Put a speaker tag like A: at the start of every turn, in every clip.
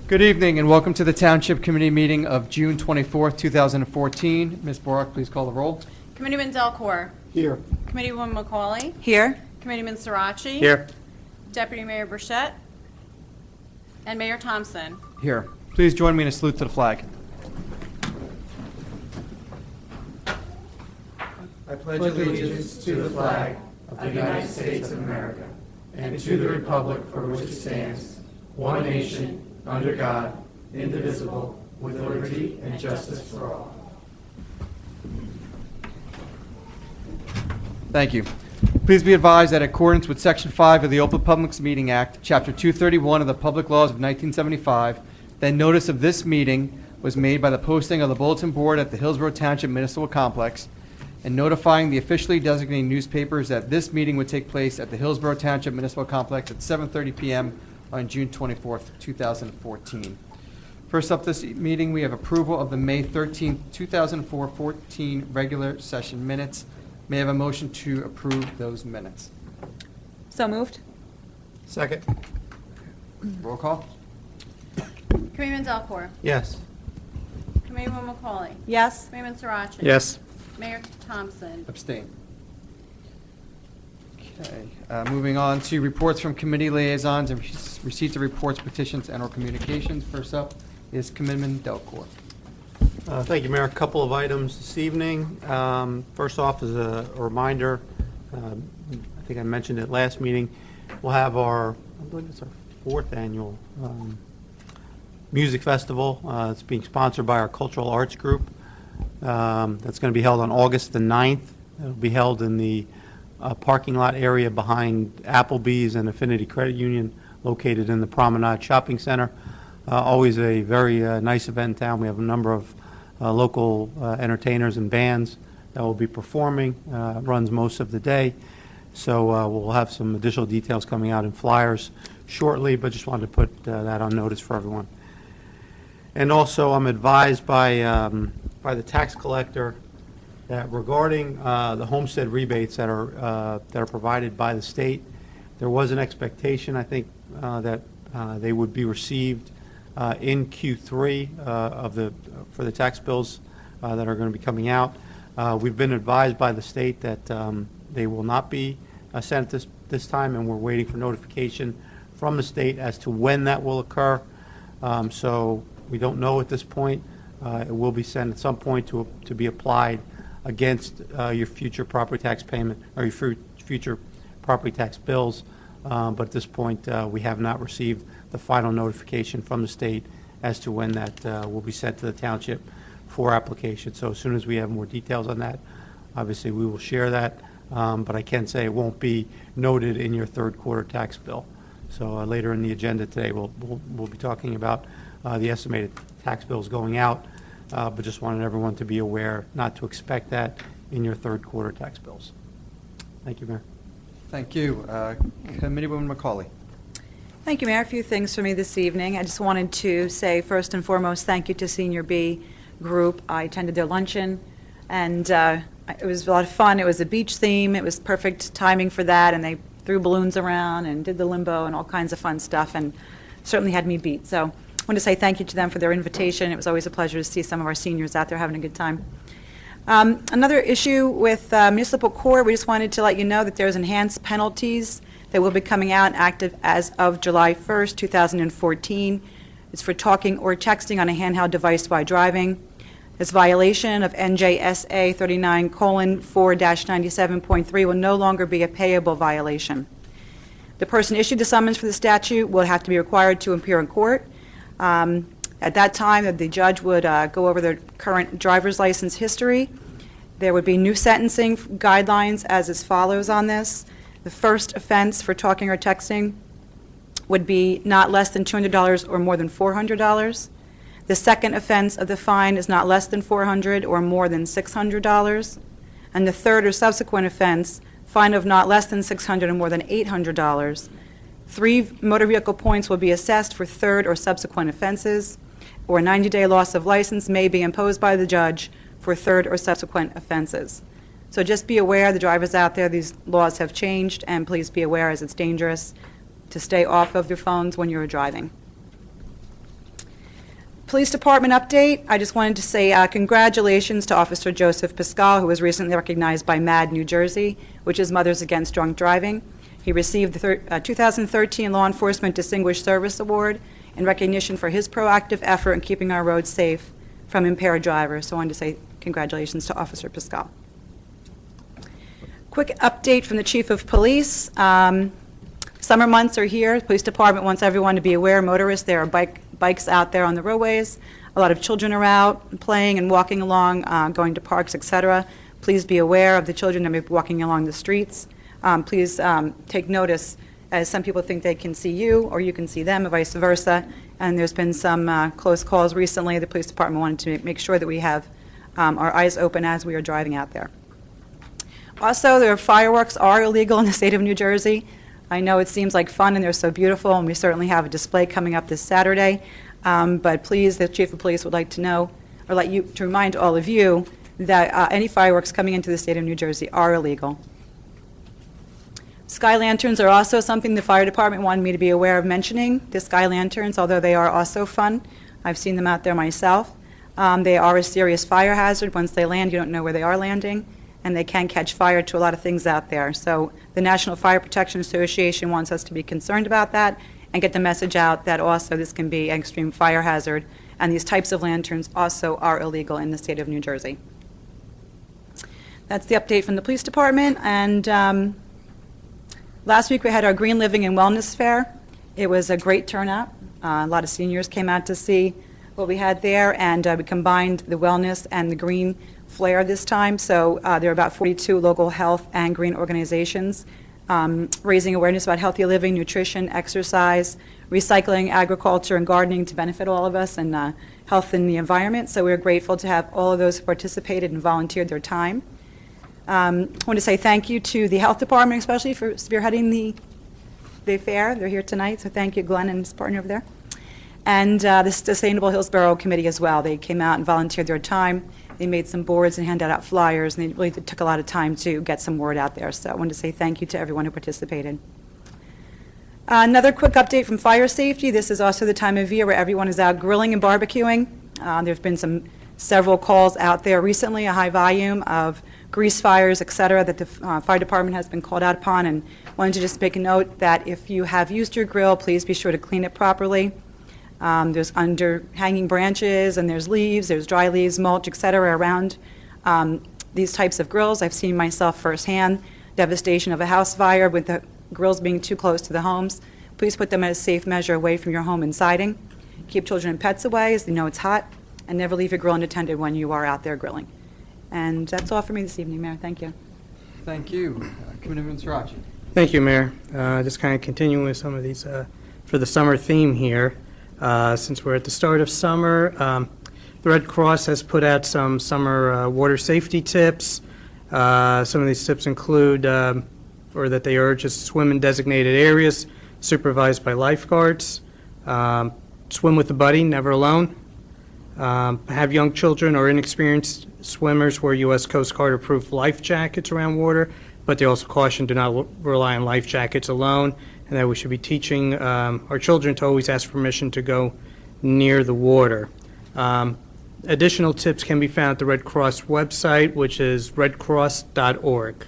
A: Good evening and welcome to the Township Committee meeting of June 24th, 2014. Ms. Borak, please call the roll.
B: Committeeman Delcor.
A: Here.
B: Committeewoman McCauley.
C: Here.
B: Committeeman Sirachi.
A: Here.
B: Deputy Mayor Burchett. And Mayor Thompson.
A: Here. Please join me in a salute to the flag. I pledge allegiance to the flag of the United States of America and to the republic for which it stands, one nation, under God, indivisible, with liberty and justice for all. Thank you. Please be advised that in accordance with Section 5 of the Open Public Meeting Act, Chapter 231 of the Public Laws of 1975, that notice of this meeting was made by the posting of the bulletin board at the Hillsborough Township Municipal Complex and notifying the officially designated newspapers that this meeting would take place at the Hillsborough Township Municipal Complex at 7:30 p.m. on June 24th, 2014. First up this meeting, we have approval of the May 13th, 2014 regular session minutes. May I have a motion to approve those minutes?
C: So moved.
D: Second.
A: Roll call.
B: Committeeman Delcor.
D: Yes.
B: Committeewoman McCauley.
C: Yes.
B: Committeeman Sirachi.
D: Yes.
B: Mayor Thompson.
A: Abstain. Okay, moving on to reports from committee liaisons and receipts of reports, petitions, and/or communications. First up is Committeeman Delcor.
D: Thank you, Mayor. A couple of items this evening. First off is a reminder, I think I mentioned it last meeting, we'll have I believe it's our 4th annual music festival. It's being sponsored by our Cultural Arts Group. That's going to be held on August the 9th. It'll be held in the parking lot area behind Applebee's and Affinity Credit Union, located in the Promenade Shopping Center. Always a very nice event in town. We have a number of local entertainers and bands that will be performing. Runs most of the day. So we'll have some additional details coming out in flyers shortly, but just wanted to put that on notice for everyone. And also, I'm advised by the tax collector that regarding the homestead rebates that are provided by the state, there was an expectation, I think, that they would be received in Q3 for the tax bills that are going to be coming out. We've been advised by the state that they will not be sent this time, and we're waiting for notification from the state as to when that will occur. So we don't know at this point. It will be sent at some point to be applied against your future property tax payment or your future property tax bills. But at this point, we have not received the final notification from the state as to when that will be sent to the township for application. So as soon as we have more details on that, obviously we will share that. But I can say it won't be noted in your third quarter tax bill. So later in the agenda today, we'll be talking about the estimated tax bills going out. But just wanted everyone to be aware not to expect that in your third quarter tax bills. Thank you, Mayor.
A: Thank you. Committeewoman McCauley.
C: Thank you, Mayor. A few things for me this evening. I just wanted to say, first and foremost, thank you to Senior B Group. I attended their luncheon, and it was a lot of fun. It was a beach theme. It was perfect timing for that, and they threw balloons around and did the limbo and all kinds of fun stuff, and certainly had me beat. So I want to say thank you to them for their invitation. It was always a pleasure to see some of our seniors out there having a good time. Another issue with municipal court, we just wanted to let you know that there's enhanced penalties that will be coming out and active as of July 1st, 2014. It's for talking or texting on a handheld device while driving. This violation of NJSA 39:4-97.3 will no longer be a payable violation. The person issued the summons for the statute will have to be required to appear in court. At that time, the judge would go over their current driver's license history. There would be new sentencing guidelines as follows on this. The first offense for talking or texting would be not less than $200 or more than $400. The second offense of the fine is not less than $400 or more than $600. And the third or subsequent offense, fine of not less than $600 or more than $800. 3 motor vehicle points will be assessed for third or subsequent offenses, or a 90-day loss of license may be imposed by the judge for third or subsequent offenses. So just be aware, the drivers out there, these laws have changed, and please be aware as it's dangerous. to stay off of your phones when you're driving. Police Department update. I just wanted to say congratulations to Officer Joseph Pascal, who was recently recognized by MAD New Jersey, which is Mothers Against Drunk Driving. He received the 2013 Law Enforcement Distinguished Service Award in recognition for his proactive effort in keeping our roads safe from impaired drivers. So I wanted to say congratulations to Officer Pascal. Quick update from the Chief of Police. Summer months are here. The Police Department wants everyone to be aware, motorists, there are bikes out there on the roadways. A lot of children are out playing and walking along, going to parks, etc. Please be aware of the children that may be walking along the streets. Please take notice, as some people think they can see you or you can see them, or vice versa. And there's been some close calls recently. The Police Department wanted to make sure that we have our eyes open as we are driving out there. Also, their fireworks are illegal in the state of New Jersey. I know it seems like fun and they're so beautiful, and we certainly have a display coming up this Saturday. But please, the Chief of Police would like to know, or to remind all of you, that any fireworks coming into the state of New Jersey are illegal. Sky lanterns are also something the fire department wanted me to be aware of mentioning. The sky lanterns, although they are also fun, I've seen them out there myself. They are a serious fire hazard. Once they land, you don't know where they are landing, and they can catch fire to a lot of things out there. So the National Fire Protection Association wants us to be concerned about that and get the message out that also this can be an extreme fire hazard, and these types of lanterns also are illegal in the state of New Jersey. That's the update from the police department. And last week we had our Green Living and Wellness Fair. It was a great turnout. A lot of seniors came out to see what we had there, and we combined the wellness and the green flair this time. So there are about 42 local health and green organizations raising awareness about healthy living, nutrition, exercise, recycling, agriculture, and gardening to benefit all of us, and health in the environment. So we're grateful to have all of those who participated and volunteered their time. I want to say thank you to the health department, especially for spearheading the fair. They're here tonight, so thank you, Glenn and his partner over there. And the Sustainable Hillsborough Committee as well. They came out and volunteered their time. They made some boards and handed out flyers, and they really took a lot of time to get some word out there. So I wanted to say thank you to everyone who participated. Another quick update from fire safety. This is also the time of year where everyone is out grilling and barbecuing. There's been several calls out there recently, a high volume of grease fires, et cetera, that the fire department has been called out upon, and wanted to just make a note that if you have used your grill, please be sure to clean it properly. There's underhanging branches, and there's leaves, there's dry leaves, mulch, et cetera, around these types of grills. I've seen myself firsthand devastation of a house fire with the grills being too close to the homes. Please put them at a safe measure away from your home and siding. Keep children and pets away as they know it's hot, and never leave your grill unattended when you are out there grilling. And that's all for me this evening, Mayor. Thank you.
A: Thank you. Committeeman Srirachi.
E: Thank you, Mayor. Just kind of continuing with some of these for the summer theme here. Since we're at the start of summer, the Red Cross has put out some summer water safety tips. Some of these tips include, or that they urge, is swim in designated areas supervised by lifeguards. Swim with a buddy, never alone. Have young children or inexperienced swimmers wear U.S. Coast Guard approved life jackets around water, but they also caution do not rely on life jackets alone, and that we should be teaching our children to always ask permission to go near the water. Additional tips can be found at the Red Cross website, which is redcross.org.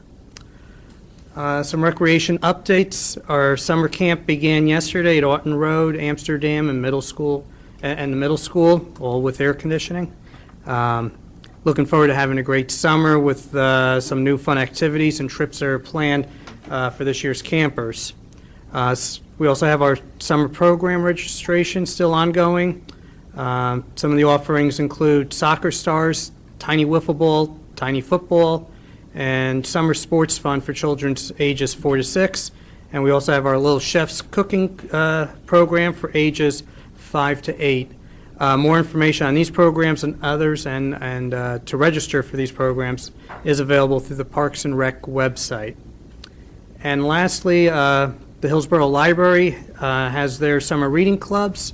E: Some recreation updates. Our summer camp began yesterday at Aughton Road, Amsterdam, and the middle school, all with air conditioning. Looking forward to having a great summer with some new fun activities and trips that are planned for this year's campers. We also have our summer program registration still ongoing. Some of the offerings include Soccer Stars, Tiny Wiffle Ball, Tiny Football, and Summer Sports Fun for children ages 4 to 6. And we also have our Little Chef's Cooking program for ages 5 to 8. More information on these programs and others and to register for these programs is available through the Parks and Rec website. And lastly, the Hillsborough Library has their summer reading clubs.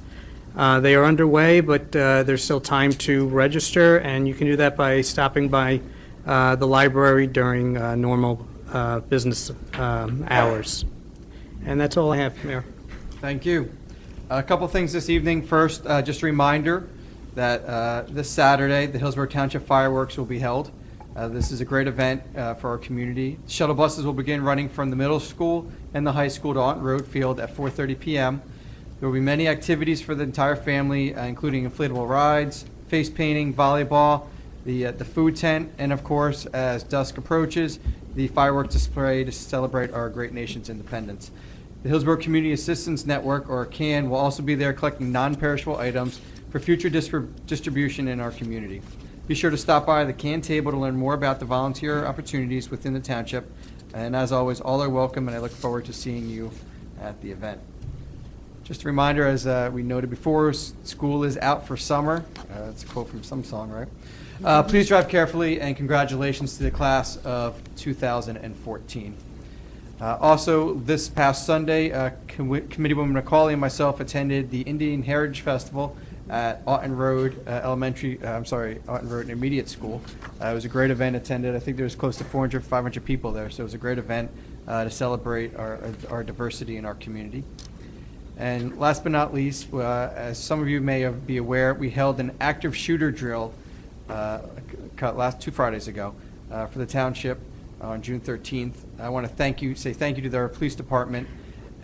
E: They are underway, but there's still time to register, and you can do that by stopping by the library during normal business hours. And that's all I have, Mayor.
A: Thank you. A couple things this evening. First, just a reminder that this Saturday, the Hillsborough Township Fireworks will be held. This is a great event for our community. Shuttle buses will begin running from the middle school and the high school to Aunton Road Field at 4:30 p.m. There will be many activities for the entire family, including inflatable rides, face painting, volleyball, the food tent, and of course, as dusk approaches, the fireworks display to celebrate our great nation's independence. The Hillsborough Community Assistance Network, or CAN, will also be there collecting non-perishable items for future distribution in our community. Be sure to stop by the CAN table to learn more about the volunteer opportunities within the township. And as always, all are welcome, and I look forward to seeing you at the event. Just a reminder, as we noted before, school is out for summer. That's a quote from some song, right? Please drive carefully, and congratulations to the class of 2014. Also, this past Sunday, Committeewoman McCauley and myself attended the Indian Heritage Festival at Aunton Road Aunton Road Intermediate School. It was a great event attended. I think there was close to 400, 500 people there, so it was a great event to celebrate our diversity in our community. And last but not least, as some of you may be aware, we held an active shooter drill last 2 Fridays ago for the township on June 13th. I want to say thank you to our police department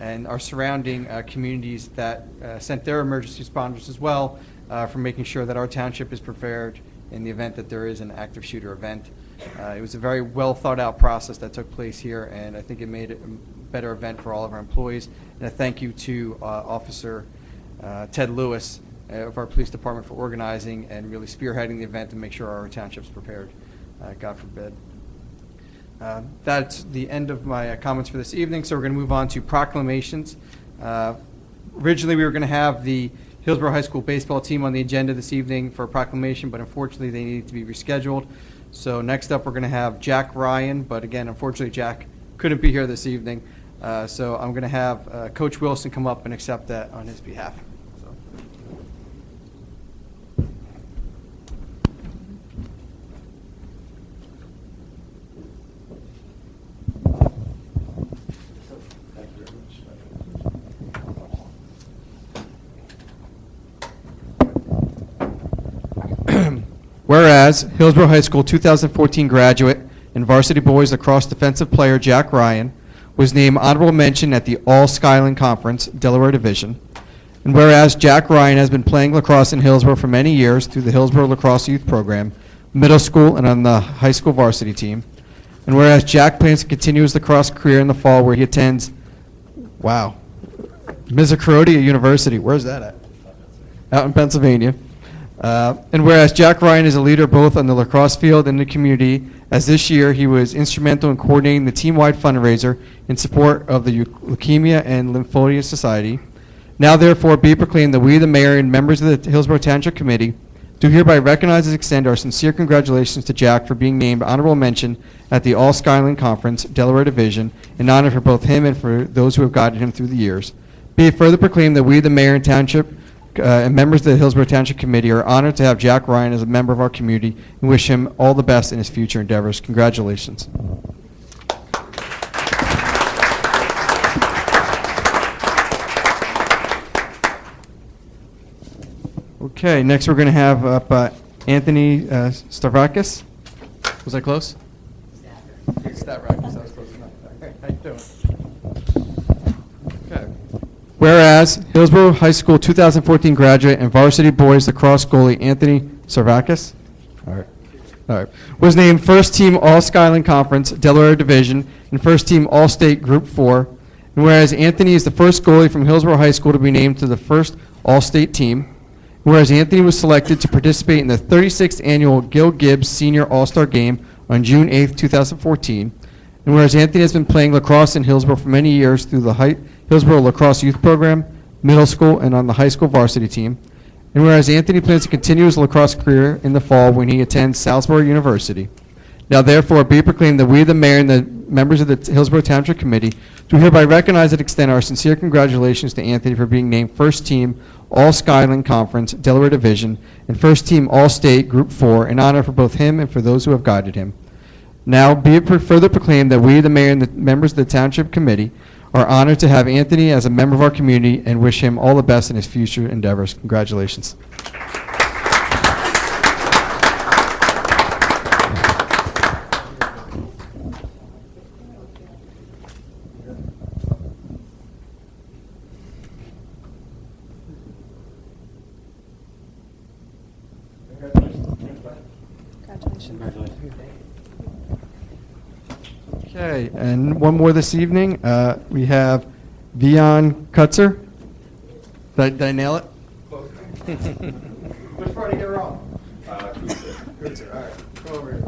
A: and our surrounding communities that sent their emergency responders as well for making sure that our township is prepared in the event that there is an active shooter event. It was a very well thought out process that took place here, and I think it made it a better event for all of our employees. And a thank you to Officer Ted Lewis of our police department for organizing and really spearheading the event to make sure our township's prepared, God forbid. That's the end of my comments for this evening, so we're going to move on to proclamations. Originally, we were going to have the Hillsborough High School baseball team on the agenda this evening for a proclamation, but unfortunately, they needed to be rescheduled. So next up, we're going to have Jack Ryan, but again, unfortunately, Jack couldn't be here this evening. So I'm going to have Coach Wilson come up and accept that on his behalf. So. Whereas Hillsborough High School 2014 graduate and varsity boys lacrosse defensive player Jack Ryan was named honorable mention at the All-Skyline Conference, Delaware Division. And whereas Jack Ryan has been playing lacrosse in Hillsborough for many years through the Hillsborough Lacrosse Youth Program, middle school, and on the high school varsity team. And whereas Jack plans to continue his lacrosse career in the fall where he attends, Misericordia University. Where's that at? Out in Pennsylvania. And whereas Jack Ryan is a leader both on the lacrosse field and the community, as this year he was instrumental in coordinating the team-wide fundraiser in support of the Leukemia and Lymphoma Society. Now therefore be proclaimed that we, the mayor and members of the Hillsborough Township Committee, do hereby recognize and extend our sincere congratulations to Jack for being named honorable mention at the All-Skyline Conference, Delaware Division, in honor for both him and for those who have guided him through the years. Be it further proclaimed that we, the mayor and township, and members of the Hillsborough Township Committee are honored to have Jack Ryan as a member of our community and wish him all the best in his future endeavors. Congratulations. Okay, next we're going to have up Anthony Stavrakis. Was I close? Stavrakis. I was close enough. How you doing? Okay. Whereas Hillsborough High School 2014 graduate and varsity boys lacrosse goalie Anthony Sarvakis was named first team All-Skyline Conference Delaware Division and first team All-State Group 4. And whereas Anthony is the first goalie from Hillsborough High School to be named to the first All-State team. Whereas Anthony was selected to participate in the 36th annual Gil Gibbs Senior All-Star Game on June 8th, 2014. And whereas Anthony has been playing lacrosse in Hillsborough for many years through the Hillsborough Lacrosse Youth Program, middle school, and on the high school varsity team. And whereas Anthony plans to continue his lacrosse career in the fall when he attends Salisbury University. Now therefore be proclaimed that we, the mayor and the members of the Hillsborough Township Committee, do hereby recognize and extend our sincere congratulations to Anthony for being named first team All-Skyline Conference Delaware Division and first team All-State Group 4 in honor for both him and for those who have guided him. Now be it further proclaimed that we, the mayor and the members of the Township Committee, are honored to have Anthony as a member of our community and wish him all the best in his future endeavors. Congratulations. Okay, and one more this evening. We have Vion Kutzer. Did I nail it? Which part did I get wrong? Kutzer, all right. Go over here.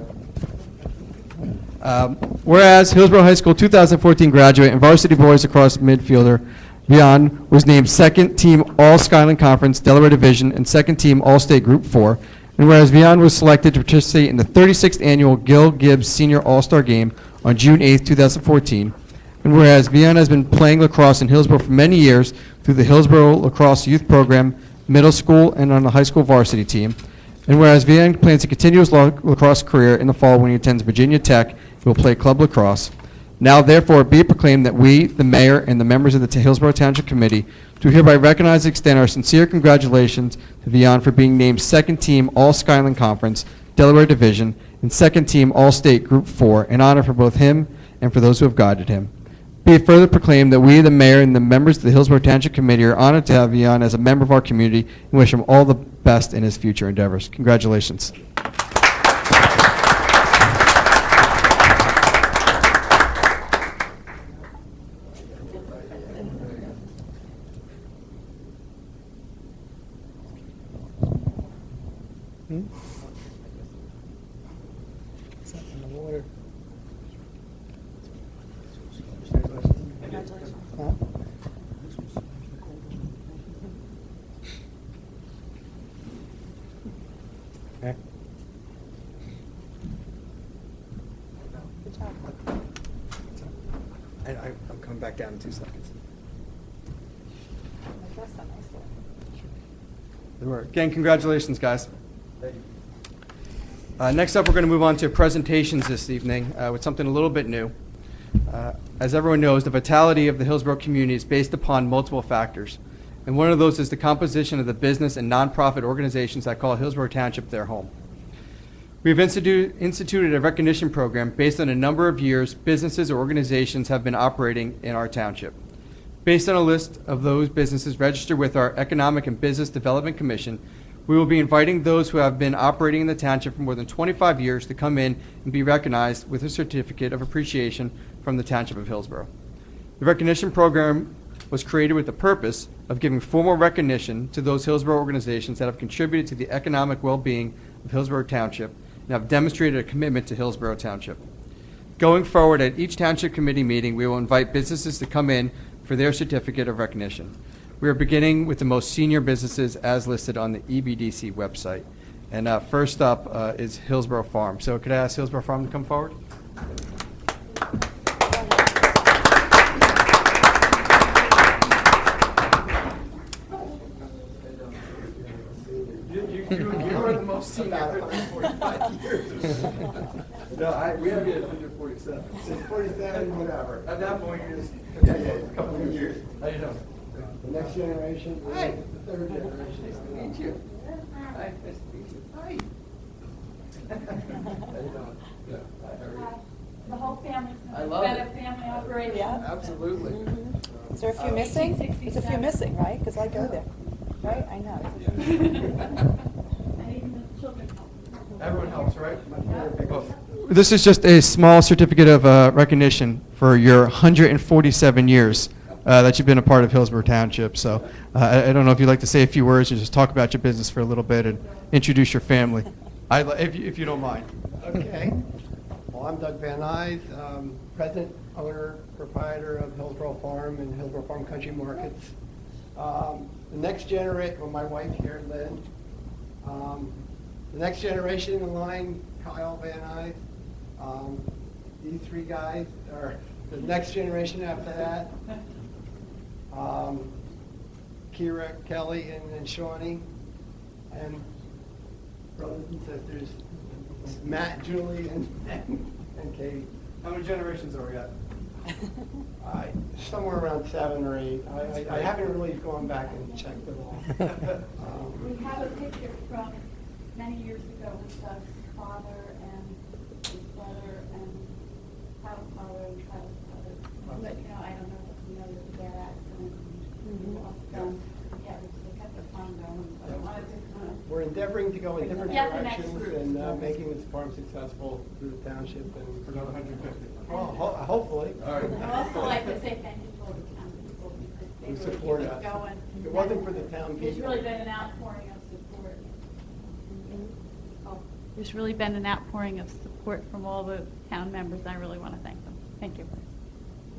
A: Whereas Hillsborough High School 2014 graduate and varsity boys lacrosse midfielder Vion was named second team All-Skyline Conference Delaware Division and second team All-State Group 4. And whereas Vion was selected to participate in the 36th annual Gil Gibbs Senior All-Star Game on June 8, 2014. And whereas Vion has been playing lacrosse in Hillsborough for many years through the Hillsborough Lacrosse Youth Program, middle school, and on the high school varsity team. And whereas Vion plans to continue his lacrosse career in the fall when he attends Virginia Tech, he will play club lacrosse. Now therefore be it proclaimed that we, the mayor, and the members of the Hillsborough Township Committee do hereby recognize and extend our sincere congratulations to Vion for being named second team All-Skyline Conference, Delaware Division, and second team All-State Group 4, an honor for both him and for those who have guided him. Be it further proclaimed that we, the mayor, and the members of the Hillsborough Township Committee are honored to have Vion as a member of our community and wish him all the best in his future endeavors. Congratulations. I'm coming back down in 2 seconds. Again, congratulations, guys. Next up, we're going to move on to presentations this evening with something a little bit new. As everyone knows, the vitality of the Hillsborough community is based upon multiple factors, and one of those is the composition of the business and nonprofit organizations that call Hillsborough Township their home. We've instituted a recognition program based on a number of years businesses or organizations have been operating in our township. Based on a list of those businesses registered with our Economic and Business Development Commission, we will be inviting those who have been operating in the township for more than 25 years to come in and be recognized with a certificate of appreciation from the Township of Hillsborough. The recognition program was created with the purpose of giving formal recognition to those Hillsborough organizations that have contributed to the economic well-being of Hillsborough Township and have demonstrated a commitment to Hillsborough Township. Going forward, at each Township Committee meeting, we will invite businesses to come in for their certificate of recognition. We are beginning with the most senior businesses as listed on the EBDC website. And first up is Hillsborough Farm. So could I ask Hillsborough Farm to come forward? You are the most senior for 45 years. No, we have you at 147. 47, whatever. At that point, you're just a couple of years. How you doing?
F: The next generation,
A: Hi.
F: the third generation.
A: Nice to meet you. Hi, nice to meet you. Hi. How you doing? Good. Hi, how are you?
B: The whole family's
A: I love
B: been
A: it.
B: a family operation.
G: Yeah.
A: Absolutely.
G: Is there a few missing? There's a few missing, right? Because I go there, right? I know.
B: And even the children help.
A: Everyone helps, right? This is just a small certificate of recognition for your 147 years that you've been a part of Hillsborough Township. So I don't know if you'd like to say a few words or just talk about your business for a little bit and introduce your family, if you don't mind.
F: Okay. Well, I'm Doug Van Nuys, president, owner, proprietor of Hillsborough Farm and Hillsborough Farm Country Markets. The next generation, well, my wife here, Lynn. The next generation in line, Kyle Van Nuys. These three guys are the next generation after that. Kira, Kelly, and Shawnee, and brothers and sisters, Matt, Julie, and Katie.
A: How many generations are we at?
F: Somewhere around 7 or 8. I haven't really gone back and checked it all.
B: We have a picture from many years ago with Doug's father and his brother and Kyle's father and Kyle's brother. But, you know, I don't know if you know the bad accident. We lost them. Yeah, they kept the farm going, but I wanted to kind of.
F: We're endeavoring to go in different
B: Yeah, the next
F: directions
B: group.
F: and making this farm successful through the township and.
A: For another 150.
F: Well, hopefully.
A: All right.
B: I'd also like to say thank you to all the town people because they
F: Who
B: really
F: support
B: keep
F: us.
B: us going.
F: If it wasn't for the town
B: There's
F: people.
B: really been an outpouring of support. There's really been an outpouring of support from all the town members. I really want to thank them. Thank you.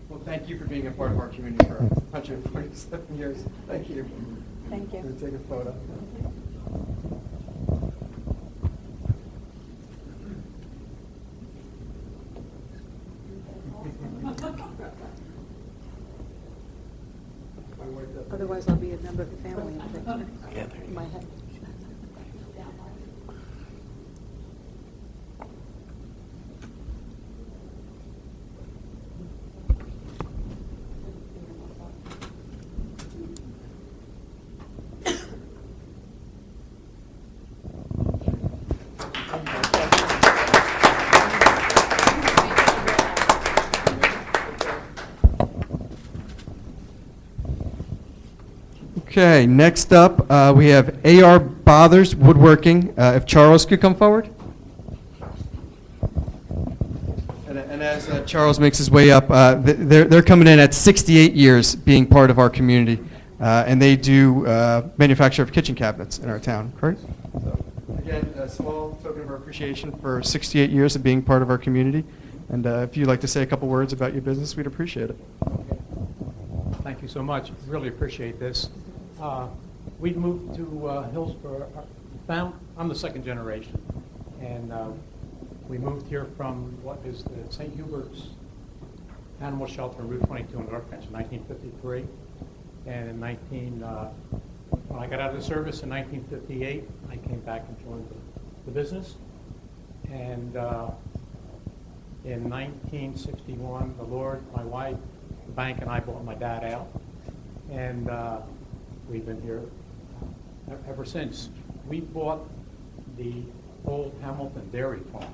A: Well, thank you for being a part of our community for 147 years. Thank you.
G: Thank you.
F: Gonna take a photo.
G: Otherwise, I'll be a member of the family. In my head.
A: Okay, next up, we have A.R. Bothers Woodworking. If Charles could come forward. And as Charles makes his way up, they're coming in at 68 years being part of our community. And they do manufacture of kitchen cabinets in our town, correct? So, again, a small token of our appreciation for 68 years of being part of our community. And if you'd like to say a couple words about your business, we'd appreciate it.
H: Thank you so much. Really appreciate this. We moved to Hillsborough. I'm the second generation, and we moved here from what is the St. Hubert's Animal Shelter on Route 22 in North Branch in 1953. And when I got out of the service in 1958, I came back and joined the business. And in 1961, the Lord, my wife, the bank, and I bought my dad out. And we've been here ever since. We bought the old Hamilton Dairy Farm.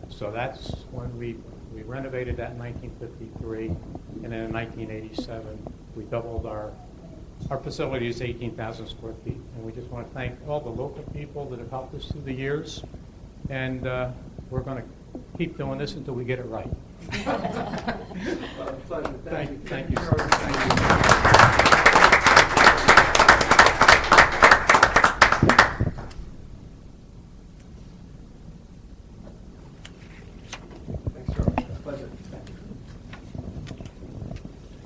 H: So that's when we renovated that in 1953. And then in 1987, we doubled our facility is 18,000 square feet. And we just want to thank all the local people that have helped us through the years. And we're going to keep doing this until we get it right.
A: Pleasure.
H: Thank you.
A: Thank you. Thanks, Charles. Pleasure.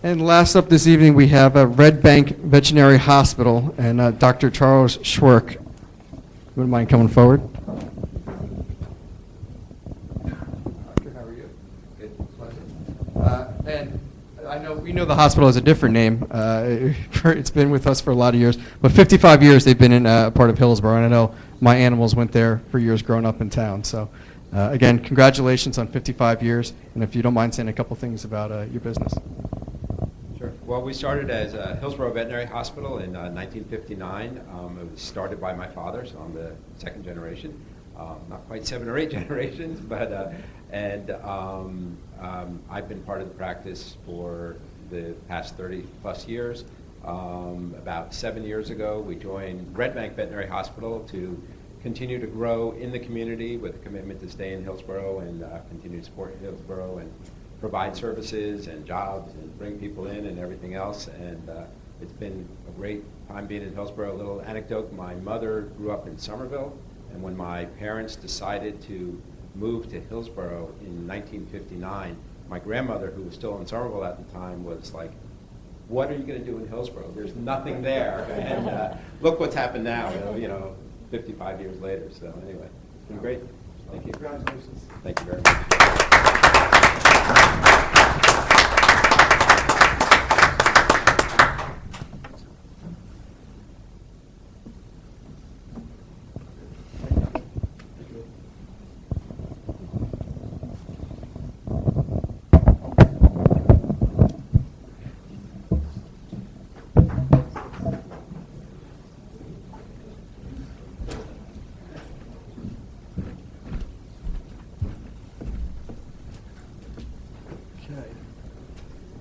A: And last up this evening, we have Red Bank Veterinary Hospital and Dr. Charles Schwerk. Wouldn't mind coming forward? Doctor, how are you? Good, pleasure. And I know we know the hospital has a different name. It's been with us for a lot of years, but 55 years they've been in part of Hillsborough, and I know my animals went there for years growing up in town. So, again, congratulations on 55 years, and if you don't mind saying a couple things about your business.
I: Sure. Well, we started as Hillsborough Veterinary Hospital in 1959. It was started by my father, so I'm the second generation. Not quite 7 or 8 generations, but I've been part of the practice for the past 30 plus years. About 7 years ago, we joined Red Bank Veterinary Hospital to continue to grow in the community with a commitment to stay in Hillsborough and continue to support Hillsborough and provide services and jobs and bring people in and everything else. And it's been a great time being in Hillsborough. A little anecdote, my mother grew up in Somerville, and when my parents decided to move to Hillsborough in 1959, my grandmother, who was still in Somerville at the time, was like, what are you going to do in Hillsborough? There's nothing there. And look what's happened now, 55 years later. So anyway, it's been great. Thank you.
A: Congratulations.
I: Thank you very much.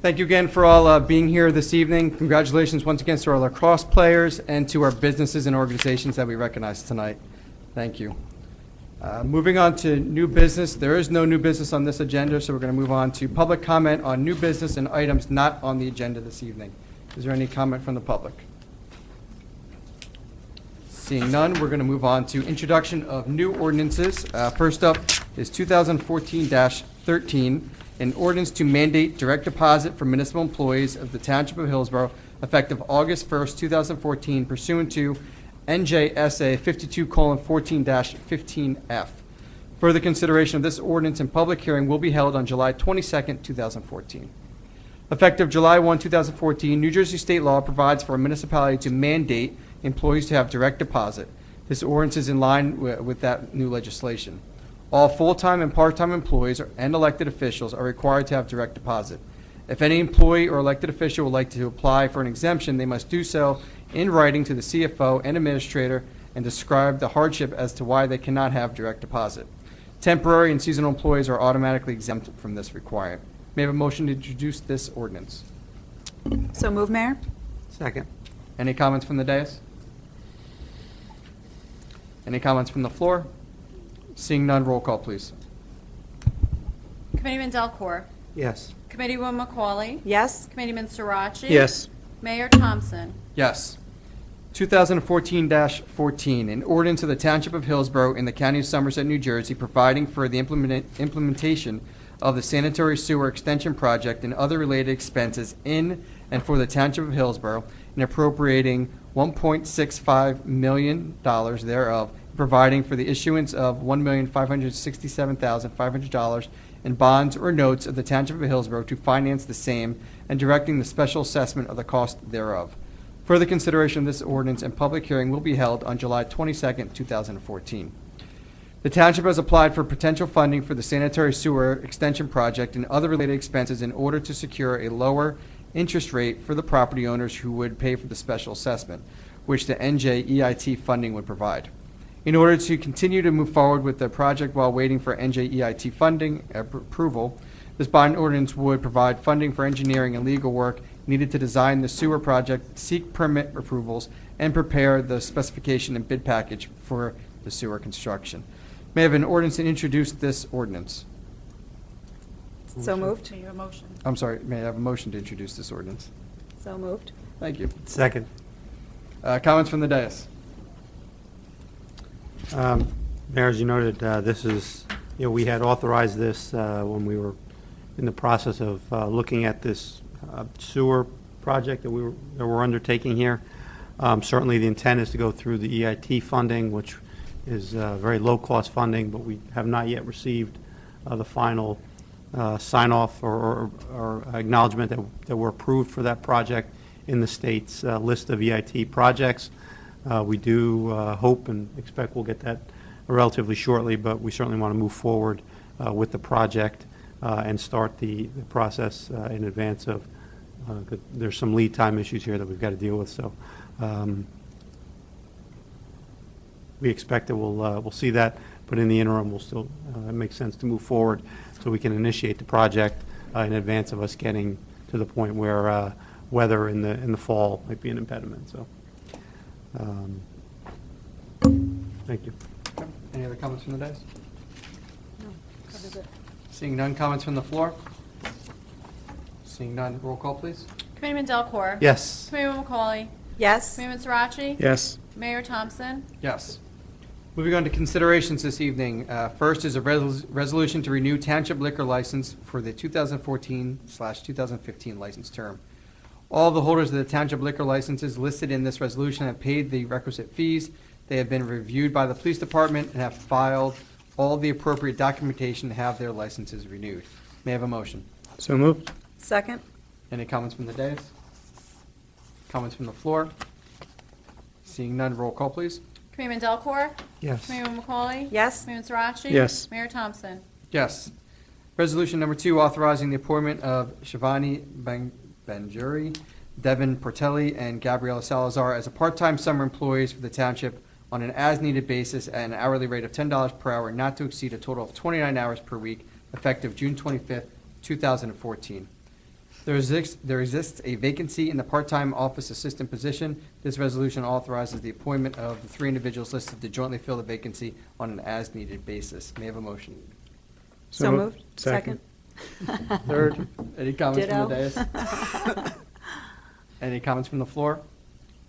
A: Thank you again for all being here this evening. Congratulations once again to our lacrosse players and to our businesses and organizations that we recognize tonight. Thank you. Moving on to new business. There is no new business on this agenda, so we're going to move on to public comment on new business and items not on the agenda this evening. Is there any comment from the public? Seeing none, we're going to move on to introduction of new ordinances. First up is 2014-13, an ordinance to mandate direct deposit for municipal employees of the Township of Hillsborough effective August 1st, 2014 pursuant to NJSA 52:14-15F. Further consideration of this ordinance and public hearing will be held on July 22nd, 2014. Effective July 1, 2014, New Jersey state law provides for a municipality to mandate employees to have direct deposit. This ordinance is in line with that new legislation. All full-time and part-time employees and elected officials are required to have direct deposit. If any employee or elected official would like to apply for an exemption, they must do so in writing to the CFO and administrator and describe the hardship as to why they cannot have direct deposit. Temporary and seasonal employees are automatically exempt from this requirement. May I have a motion to introduce this ordinance?
C: So move, Mayor?
D: Second.
A: Any comments from the dais? Any comments from the floor? Seeing none, roll call, please.
B: Committeeman Delcor.
D: Yes.
B: Committeewoman McCauley.
C: Yes?
B: Committeeman Sirachi.
E: Yes.
B: Mayor Thompson.
A: Yes. 2014-14, an ordinance of the Township of Hillsborough in the County of Somerset, New Jersey, providing for the implementation of the sanitary sewer extension project and other related expenses in and for the Township of Hillsborough, and appropriating $1.65 million thereof, providing for the issuance of $1,567,500 in bonds or notes of the Township of Hillsborough to finance the same, and directing the special assessment of the cost thereof. Further consideration of this ordinance and public hearing will be held on July 22nd, 2014. The Township has applied for potential funding for the sanitary sewer extension project and other related expenses in order to secure a lower interest rate for the property owners who would pay for the special assessment, which the NJEIT funding would provide. In order to continue to move forward with the project while waiting for NJEIT funding approval, this bond ordinance would provide funding for engineering and legal work needed to design the sewer project, seek permit approvals, and prepare the specification and bid package for the sewer construction. May I have an ordinance to introduce this ordinance?
C: So moved?
B: Do you have a motion?
A: I'm sorry, may I have a motion to introduce this ordinance?
C: So moved?
A: Thank you.
D: Second.
A: Comments from the dais?
D: Mayor, as you noted, this is, we had authorized this when we were in the process of looking at this sewer project that we're undertaking here. Certainly, the intent is to go through the EIT funding, which is very low-cost funding, but we have not yet received the final sign-off or acknowledgement that we're approved for that project in the state's list of EIT projects. We do hope and expect we'll get that relatively shortly, but we certainly want to move forward with the project and start the process in advance of, there's some lead time issues here that we've got to deal with. So we expect that we'll see that, but in the interim, we'll still, it makes sense to move forward so we can initiate the project in advance of us getting to the point where weather in the fall might be an impediment. So thank you.
A: Okay. Any other comments from the dais?
C: No. Covers it.
A: Seeing none, comments from the floor? Seeing none, roll call, please.
B: Committeeman Delcor.
D: Yes.
B: Committeewoman McCauley.
C: Yes?
B: Committeeman Sirachi.
E: Yes.
B: Mayor Thompson.
A: Yes. Moving on to considerations this evening. First is a resolution to renew township liquor license for the 2014/2015 license term. All the holders of the township liquor licenses listed in this resolution have paid the requisite fees. They have been reviewed by the police department and have filed all the appropriate documentation to have their licenses renewed. May I have a motion?
E: So moved.
C: Second?
A: Any comments from the dais? Comments from the floor? Seeing none, roll call, please.
B: Committeeman Delcor.
D: Yes.
B: Committeeman McCauley.
C: Yes?
B: Committeeman Sirachi.
E: Yes.
B: Mayor Thompson.
A: Yes. Resolution number 2, authorizing the appointment of Shivani Benjuri, Devin Portelli, and Gabriela Salazar as a part-time summer employees for the township on an as-needed basis at an hourly rate of $10 per hour, not to exceed a total of 29 hours per week, effective June 25th, 2014. There exists a vacancy in the part-time office assistant position. This resolution authorizes the appointment of the 3 individuals listed to jointly fill the vacancy on an as-needed basis. May I have a motion?
C: So moved.
E: Second. Third.
A: Any comments from the
C: Ditto.
A: dais? Any comments from the floor?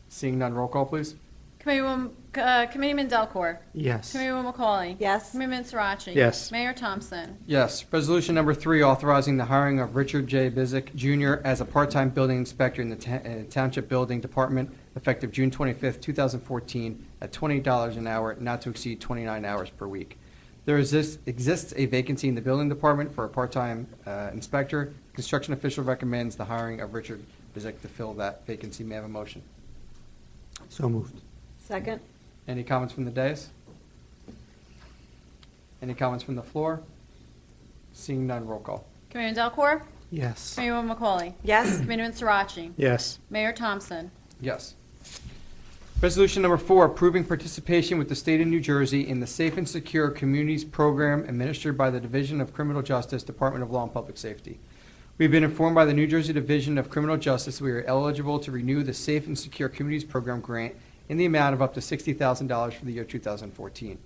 A: Seeing none, roll call, please.
B: Committeeman Delcor.
D: Yes.
B: Committeewoman McCauley.
G: Yes.
B: Committeeman Sirachi.
E: Yes.
B: Mayor Thompson.
A: Yes. Resolution number 3, authorizing the hiring of Richard J. Bizik Jr. as a part-time building inspector in the Township Building Department, effective June 25th, 2014, at $20 an hour, not to exceed 29 hours per week. There exists a vacancy in the Building Department for a part-time inspector. Construction official recommends the hiring of Richard Bizik to fill that vacancy. May I have a motion?
D: So moved.
G: Second.
A: Any comments from the dais? Any comments from the floor? Seeing none, roll call.
B: Committeeman Delcor.
D: Yes.
B: Committeewoman McCauley.
G: Yes.
B: Committeeman Sirachi.
E: Yes.
B: Mayor Thompson.
A: Yes. Resolution number 4, approving participation with the state of New Jersey in the Safe and Secure Communities Program administered by the Division of Criminal Justice, Department of Law and Public Safety. We've been informed by the New Jersey Division of Criminal Justice we are eligible to renew the Safe and Secure Communities Program grant in the amount of up to $60,000 for the year 2014.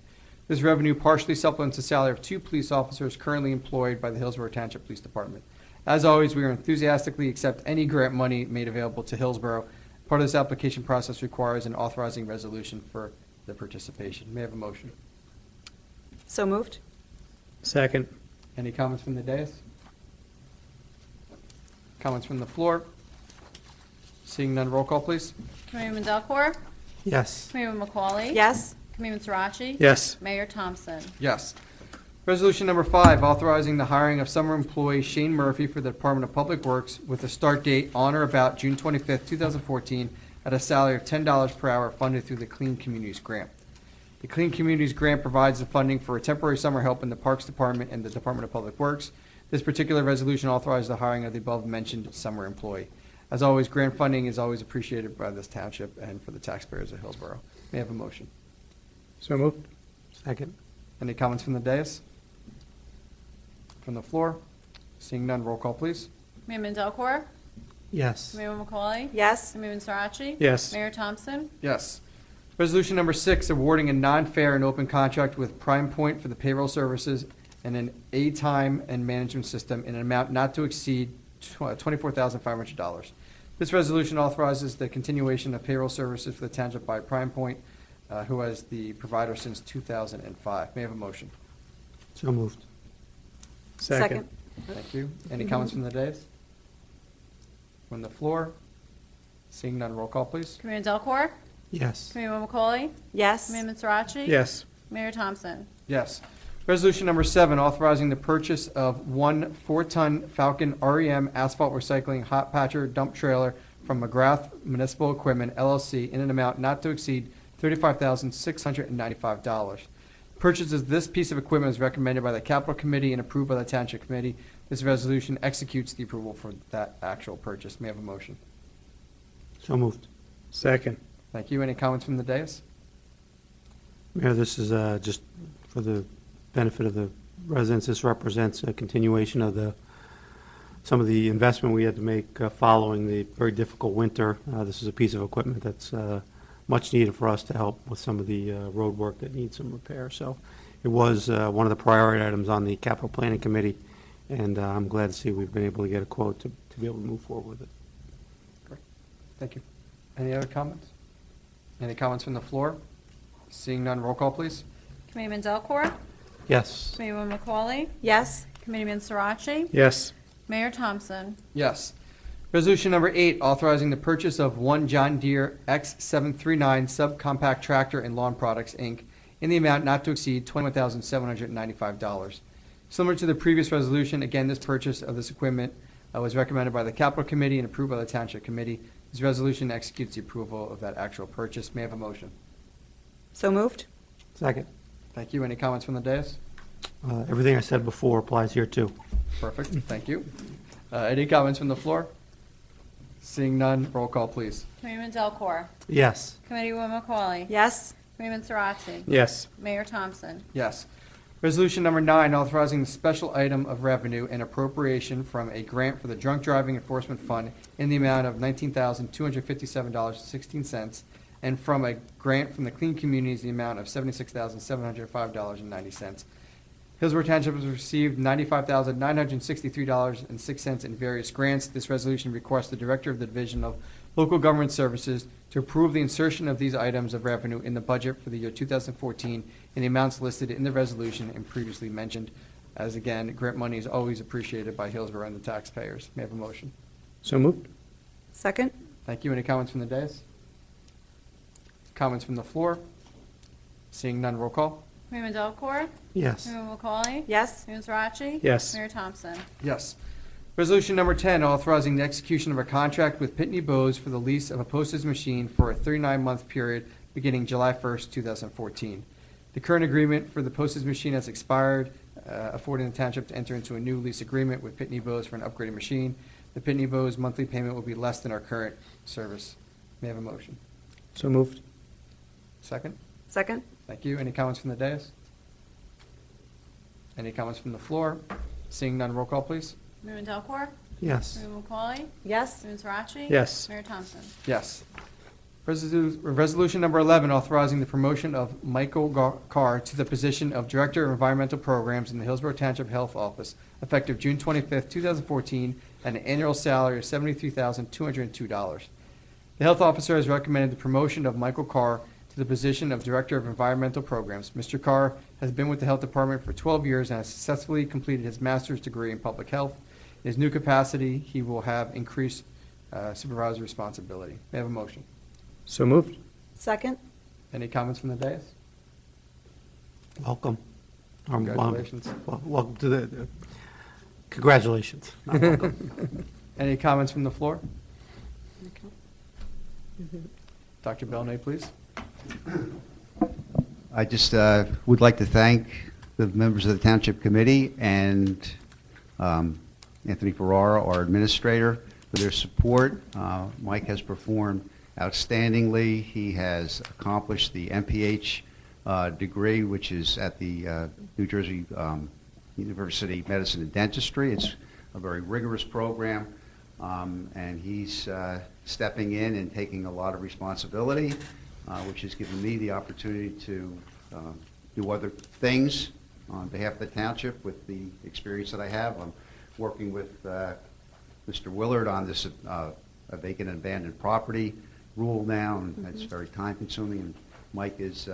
A: This revenue partially supplements the salary of 2 police officers currently employed by the Hillsborough Township Police Department. As always, we are enthusiastically accept any grant money made available to Hillsborough. Part of this application process requires an authorizing resolution for the participation. May I have a motion?
C: So moved.
E: Second.
A: Any comments from the dais? Comments from the floor? Seeing none, roll call, please.
B: Committeeman Delcor.
D: Yes.
B: Committeeman McCauley.
C: Yes.
B: Committeeman Sirachi.
E: Yes.
B: Mayor Thompson.
A: Yes. Resolution number 5, authorizing the hiring of summer employee Shane Murphy for the Department of Public Works with a start date on or about June 25th, 2014, at a salary of $10 per hour funded through the Clean Communities Grant. The Clean Communities Grant provides the funding for a temporary summer help in the Parks Department and the Department of Public Works. This particular resolution authorizes the hiring of the above-mentioned summer employee. As always, grant funding is always appreciated by this township and for the taxpayers of Hillsborough. May I have a motion?
E: So moved.
D: Second.
A: Any comments from the dais? From the floor? Seeing none, roll call, please.
B: Committeeman Delcor.
D: Yes.
B: Committeeman McCauley.
C: Yes.
B: Committeeman Sirachi.
E: Yes.
B: Mayor Thompson.
A: Yes. Resolution number 6, awarding a non-fair and open contract with Prime Point for the payroll services and an A-time and management system in an amount not to exceed $24,500. This resolution authorizes the continuation of payroll services for the township by Prime Point, who has the provider since 2005. May I have a motion?
D: So moved.
E: Second.
A: Thank you. Any comments from the dais? From the floor? Seeing none, roll call, please.
B: Committeeman Delcor.
D: Yes.
B: Committeeman McCauley.
C: Yes.
B: Committeeman Sirachi.
E: Yes.
B: Mayor Thompson.
A: Yes. Resolution number 7, authorizing the purchase of 1 4-ton Falcon REM asphalt recycling hot patcher dump trailer from McGrath Municipal Equipment LLC in an amount not to exceed $35,695. Purchase of this piece of equipment is recommended by the Capital Committee and approved by the Township Committee. This resolution executes the approval for that actual purchase. May I have a motion?
D: So moved.
E: Second.
A: Thank you. Any comments from the dais?
D: Mayor, this is just for the benefit of the residents. This represents a continuation of some of the investment we had to make following the very difficult winter. This is a piece of equipment that's much needed for us to help with some of the road work that needs some repair. So it was one of the priority items on the Capital Planning Committee, and I'm glad to see we've been able to get a quote to be able to move forward with it.
A: Great. Thank you. Any other comments? Any comments from the floor? Seeing none, roll call, please.
B: Committeeman Delcor.
D: Yes.
B: Committeeman McCauley.
C: Yes.
B: Committeeman Sirachi.
E: Yes.
B: Mayor Thompson.
A: Yes. Resolution number 8, authorizing the purchase of 1 John Deere X739 subcompact tractor and lawn products, Inc., in the amount not to exceed $21,795. Similar to the previous resolution, again, this purchase of this equipment was recommended by the Capital Committee and approved by the Township Committee. This resolution executes the approval of that actual purchase. May I have a motion?
C: So moved.
D: Second.
A: Thank you. Any comments from the dais?
D: Everything I said before applies here, too.
A: Perfect. Thank you. Any comments from the floor? Seeing none, roll call, please.
B: Committeeman Delcor.
D: Yes.
B: Committeewoman McCauley.
C: Yes.
B: Committeeman Sirachi.
E: Yes.
B: Mayor Thompson.
A: Yes. Resolution number 9, authorizing the special item of revenue and appropriation from a grant for the Drunk Driving Enforcement Fund in the amount of $19,257.16, and from a grant from the Clean Communities in the amount of $76,705.90. Hillsborough Township has received $95,963.06 in various grants. This resolution requests the Director of the Division of Local Government Services to approve the insertion of these items of revenue in the budget for the year 2014 in the amounts listed in the resolution and previously mentioned. As again, grant money is always appreciated by Hillsborough and the taxpayers. May I have a motion?
E: So moved.
C: Second?
A: Thank you. Any comments from the dais? Comments from the floor? Seeing none, roll call.
B: Committeeman Delacorte?
D: Yes.
B: Committeeman McCauley?
C: Yes.
B: Committeeman Zerachi?
E: Yes.
B: Mayor Thompson?
A: Yes. Resolution number 10, authorizing the execution of a contract with Pitney Bowes for the lease of a postage machine for a 39-month period beginning July 1st, 2014. The current agreement for the postage machine has expired, affording the township to enter into a new lease agreement with Pitney Bowes for an upgraded machine. The Pitney Bowes monthly payment will be less than our current service. May I have a motion?
E: So moved.
A: Second?
C: Second?
A: Thank you. Any comments from the dais? Any comments from the floor? Seeing none, roll call, please.
B: Committeeman Delacorte?
D: Yes.
B: Committeeman McCauley?
C: Yes.
B: Committeeman Zerachi?
E: Yes.
B: Mayor Thompson?
A: Yes. Resolution number 11, authorizing the promotion of Michael Carr to the position of Director of Environmental Programs in the Hillsborough Township Health Office, effective June 25th, 2014, at an annual salary of $73,202. The health officer has recommended the promotion of Michael Carr to the position of Director of Environmental Programs. Mr. Carr has been with the Health Department for 12 years and has successfully completed his master's degree in public health. In his new capacity, he will have increased supervisory responsibility. May I have a motion?
E: So moved.
C: Second?
A: Any comments from the dais?
D: Welcome.
A: Congratulations.
D: Welcome to the, congratulations. Not welcome.
A: Any comments from the floor? Dr. Belnay, please.
J: I just would like to thank the members of the Township Committee and Anthony Ferrara, our administrator, for their support. Mike has performed outstandingly. He has accomplished the MPH degree, which is at the New Jersey University Medicine and Dentistry. It's a very rigorous program, and he's stepping in and taking a lot of responsibility, which has given me the opportunity to do other things on behalf of the township with the experience that I have. I'm working with Mr. Willard on this vacant and abandoned property rule now, and it's very time-consuming, and Mike is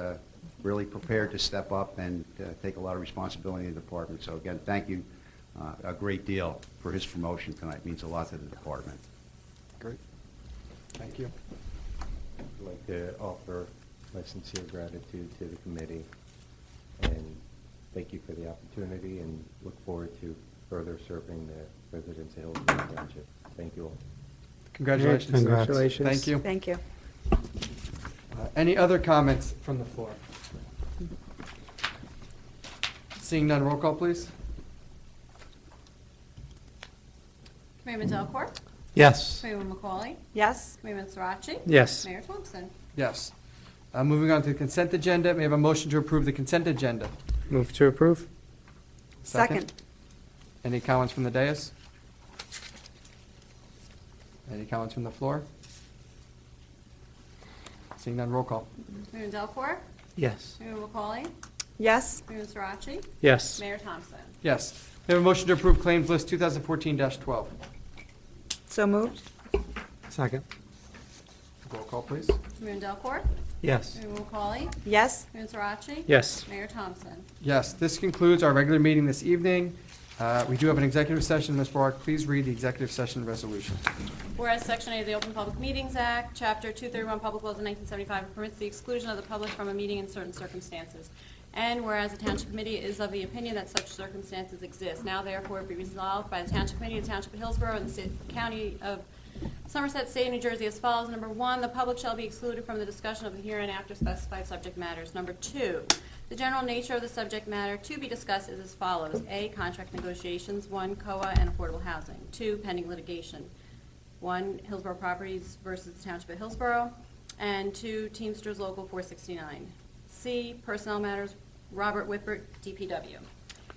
J: really prepared to step up and take a lot of responsibility in the department. So again, thank you a great deal for his promotion tonight. It means a lot to the department.
A: Great. Thank you.
K: I'd like to offer my sincere gratitude to the committee and thank you for the opportunity and look forward to further serving the residents of Hillsborough Township. Thank you all.
A: Congratulations.
D: Congrats.
E: Congratulations.
A: Thank you.
C: Thank you.
A: Any other comments from the floor? Seeing none, roll call, please.
B: Committeeman Delacorte?
D: Yes.
B: Committeeman McCauley?
C: Yes.
B: Committeeman Zerachi?
E: Yes.
B: Mayor Thompson?
A: Yes. Moving on to the consent agenda, may I have a motion to approve the consent agenda?
E: Move to approve.
C: Second?
A: Any comments from the dais? Any comments from the floor? Seeing none, roll call.
B: Committeeman Delacorte?
D: Yes.
B: Committeeman McCauley?
C: Yes.
B: Committeeman Zerachi?
E: Yes.
B: Mayor Thompson?
A: Yes. May I have a motion to approve claims list 2014-12?
C: So moved?
D: Second.
A: Roll call, please.
B: Committeeman Delacorte?
D: Yes.
B: Committeeman McCauley?
C: Yes.
B: Committeeman Zerachi?
E: Yes.
B: Mayor Thompson?
A: Yes, this concludes our regular meeting this evening. We do have an executive session. Ms. Barr, please read the executive session resolution.
B: Whereas Section 8 of the Open Public Meetings Act, Chapter 231, Public Laws of 1975 permits the exclusion of the public from a meeting in certain circumstances. And whereas the Township Committee is of the opinion that such circumstances exist, now therefore be resolved by the Township Committee of the Township of Hillsborough and the County of Somerset, State of New Jersey as follows. Number 1, the public shall be excluded from the discussion of the hereinafter specified subject matters. Number 2, the general nature of the subject matter to be discussed is as follows. A, contract negotiations. 1, COA and affordable housing. 2, pending litigation. 1, Hillsborough Properties versus the Township of Hillsborough. And 2, Teamsters Local 469. C, personnel matters
L: Robert Whitbert, DPW.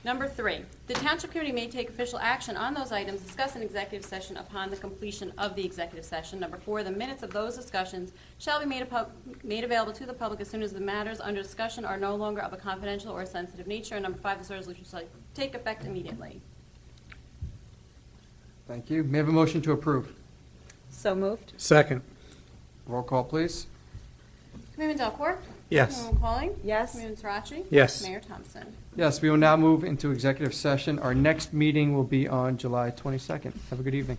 L: Number 3, the Township Committee may take official action on those items discussed in executive session upon the completion of the executive session. Number 4, the minutes of those discussions shall be made available to the public as soon as the matters under discussion are no longer of a confidential or sensitive nature. And number 5, this resolution shall take effect immediately.
A: Thank you. May I have a motion to approve?
G: So moved.
E: Second.
A: Roll call, please.
L: Commitment Delcor?
D: Yes.
L: Commitment Pauling?
G: Yes.
L: Commitment Srirachi?
E: Yes.
L: Mayor Thompson?
A: Yes, we will now move into executive session. Our next meeting will be on July 22nd. Have a good evening.